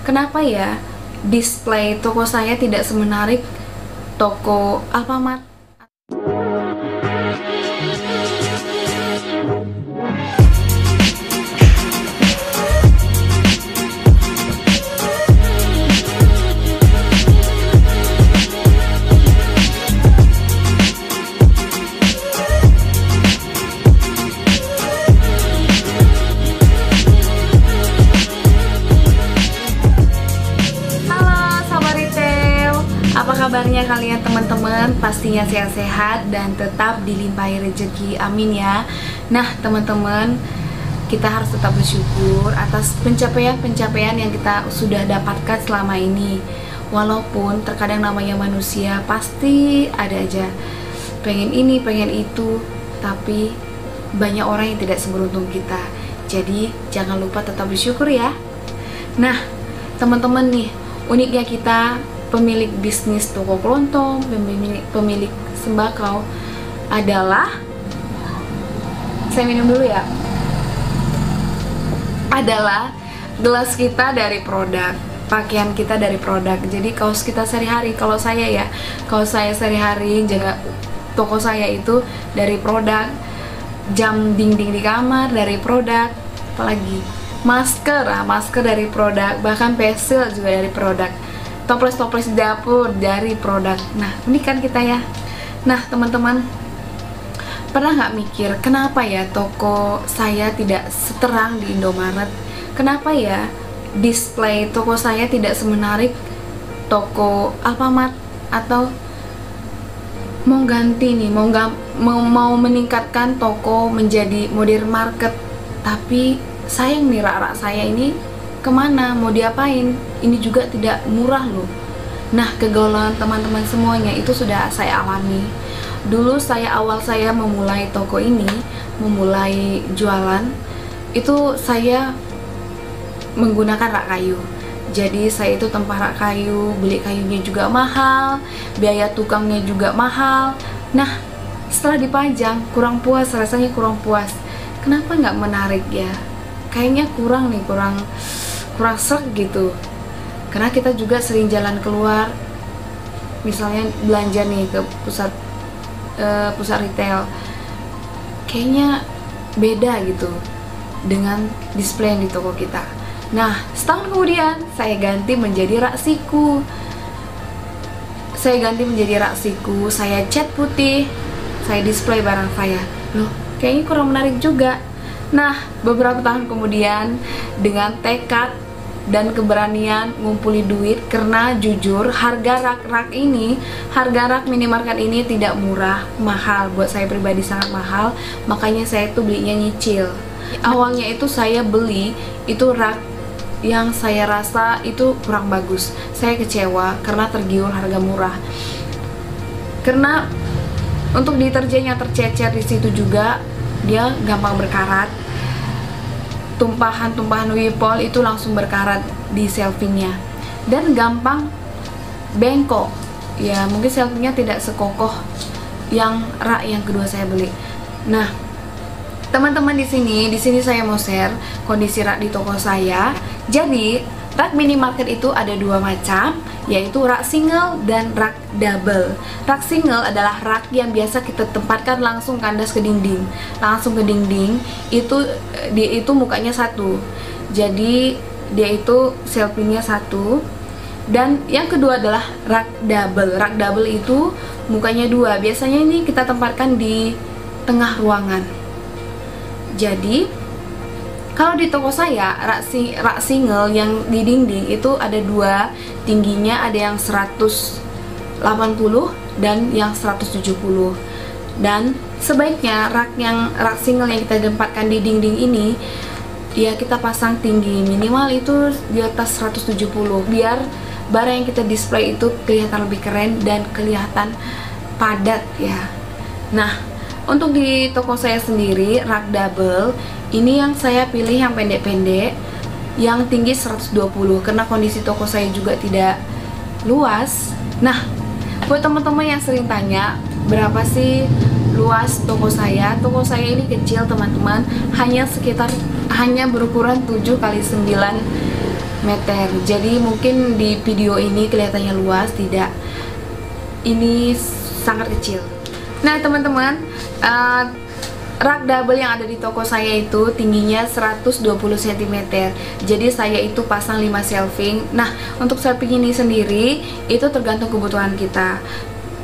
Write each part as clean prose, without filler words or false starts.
Kenapa ya display toko saya tidak semenarik toko Alfamart? Apa kabarnya kalian teman-teman? Pastinya sehat-sehat dan tetap dilimpahi rezeki, amin ya. Nah teman-teman, kita harus tetap bersyukur atas pencapaian-pencapaian yang kita sudah dapatkan selama ini. Walaupun terkadang namanya manusia pasti ada aja pengen ini, pengen itu, tapi banyak orang yang tidak seberuntung kita. Jadi jangan lupa tetap bersyukur ya. Nah teman-teman nih, uniknya kita pemilik bisnis toko kelontong, pemilik sembako adalah, saya minum dulu ya, adalah gelas kita dari produk, pakaian kita dari produk. Jadi kaos kita sehari-hari, kalau saya sehari-hari jaga toko saya itu dari produk, jam dinding di kamar dari produk, apalagi masker dari produk, bahkan pensil juga dari produk, toples-toples di dapur dari produk. Nah ini kan kita ya. Nah teman-teman, pernah nggak mikir kenapa ya toko saya tidak seterang di Indomaret? Kenapa ya display toko saya tidak semenarik toko Alfamart? Atau mau ganti nih, mau meningkatkan toko menjadi modern market, tapi sayang nih rak saya ini kemana, mau diapain? Ini juga tidak murah loh. Nah kegaulan teman-teman semuanya itu sudah saya alami. Dulu awal saya memulai toko ini, memulai jualan, itu saya menggunakan rak kayu. Jadi saya itu tempah rak kayu, beli kayunya juga mahal, biaya tukangnya juga mahal. Nah setelah dipajang kurang puas, rasanya kurang puas. Kenapa nggak menarik ya? Kayaknya kurang serg gitu. Karena kita juga sering jalan keluar, misalnya belanja nih ke pusat retail, kayaknya beda gitu dengan display yang di toko kita. Nah setahun kemudian saya ganti menjadi rak siku. Saya cat putih, saya display barang saya. Loh kayaknya kurang menarik juga. Nah beberapa tahun kemudian, dengan tekad dan keberanian ngumpuli duit, karena jujur harga rak minimarket ini tidak murah, mahal. Buat saya pribadi sangat mahal, makanya saya tuh belinya nyicil. Awalnya itu saya beli itu rak yang saya rasa itu kurang bagus. Saya kecewa karena tergiur harga murah. Karena untuk deterjennya tercecer di situ juga, dia gampang berkarat. Tumpahan Wipol itu langsung berkarat di shelvingnya dan gampang bengkok. Ya mungkin shelvingnya tidak sekokoh yang rak yang kedua saya beli. Nah teman-teman, di sini saya mau share kondisi rak di toko saya. Jadi rak minimarket itu ada dua macam, yaitu rak single dan rak double. Rak single adalah rak yang biasa kita tempatkan langsung kandas ke dinding, itu mukanya satu, jadi dia itu shelvingnya satu. Dan yang kedua adalah rak double itu mukanya dua, biasanya ini kita tempatkan di tengah ruangan. Jadi kalau di toko saya rak single yang di dinding itu ada dua, tingginya ada yang 180 dan yang 170. Dan sebaiknya rak single yang kita tempatkan di dinding ini, ya kita pasang tinggi minimal itu di atas 170, biar barang yang kita display itu kelihatan lebih keren dan kelihatan padat ya. Nah untuk di toko saya sendiri rak double ini yang saya pilih yang pendek-pendek, yang tinggi 120, karena kondisi toko saya juga tidak luas. Nah buat teman-teman yang sering tanya berapa sih luas toko saya ini kecil teman-teman, hanya berukuran 7 x 9 meter. Jadi mungkin di video ini kelihatannya luas, tidak, ini sangat kecil. Nah teman-teman, rak double yang ada di toko saya itu tingginya 120 cm. Jadi saya itu pasang 5 shelving. Nah untuk shelving ini sendiri itu tergantung kebutuhan kita.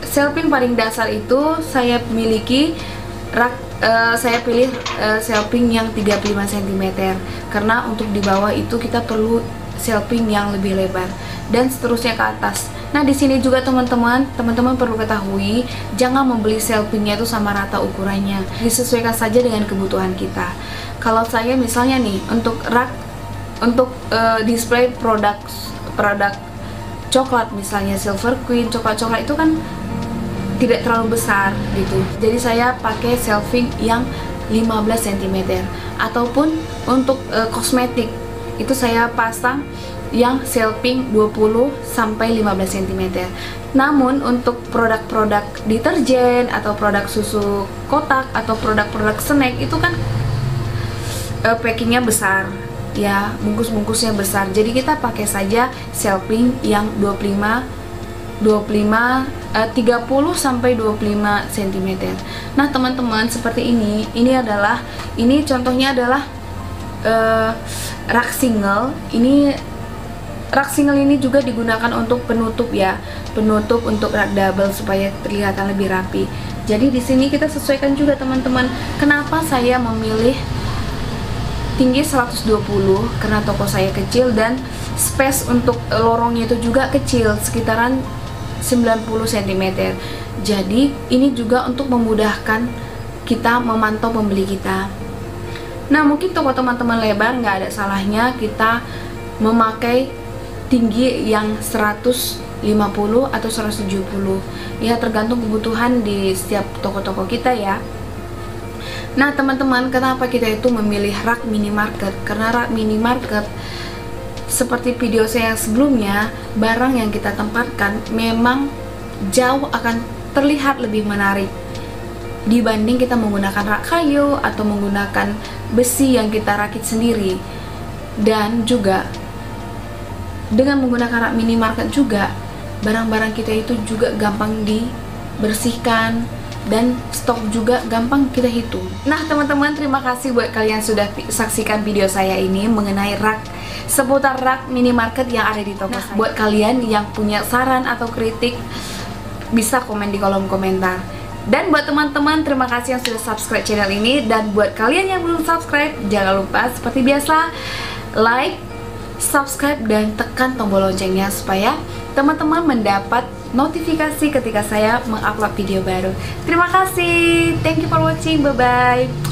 Shelving paling dasar itu saya miliki saya pilih shelving yang 35 cm karena untuk di bawah itu kita perlu shelving yang lebih lebar, dan seterusnya ke atas. Nah di sini juga teman-teman perlu ketahui, jangan membeli shelvingnya itu sama rata ukurannya, disesuaikan saja dengan kebutuhan kita. Kalau saya misalnya nih untuk rak untuk display produk coklat, misalnya Silver Queen, coklat itu kan tidak terlalu besar gitu. Jadi saya pakai shelving yang 15 cm. Ataupun untuk kosmetik itu saya pasang yang shelving 20 sampai 15 cm. Namun untuk produk-produk deterjen atau produk susu kotak atau produk-produk snack itu kan packingnya besar ya, bungkus-bungkusnya besar. Jadi kita pakai saja shelving yang 30 sampai 25 cm. Nah teman-teman, seperti ini contohnya adalah rak single. Ini rak single ini juga digunakan untuk penutup ya, penutup untuk rak double supaya kelihatan lebih rapi. Jadi di sini kita sesuaikan juga teman-teman. Kenapa saya memilih tinggi 120? Karena toko saya kecil dan space untuk lorongnya itu juga kecil, sekitaran 90 cm. Jadi ini juga untuk memudahkan kita memantau pembeli kita. Nah mungkin toko teman-teman lebar, nggak ada salahnya kita memakai tinggi yang 150 atau 170 ya, tergantung kebutuhan di setiap toko-toko kita ya. Nah teman-teman, kenapa kita itu memilih rak minimarket? Karena rak minimarket, seperti video saya yang sebelumnya, barang yang kita tempatkan memang jauh akan terlihat lebih menarik dibanding kita menggunakan rak kayu atau menggunakan besi yang kita rakit sendiri. Dan juga dengan menggunakan rak minimarket juga, barang-barang kita itu juga gampang dibersihkan dan stok juga gampang kita hitung. Nah teman-teman, terima kasih buat kalian sudah saksikan video saya ini mengenai rak, seputar rak minimarket yang ada di toko saya. Buat kalian yang punya saran atau kritik, bisa komen di kolom komentar. Dan buat teman-teman, terima kasih yang sudah subscribe channel ini. Dan buat kalian yang belum subscribe, jangan lupa seperti biasa like, subscribe, dan tekan tombol loncengnya supaya teman-teman mendapat notifikasi ketika saya mengupload video baru. Terima kasih, thank you for watching, bye bye.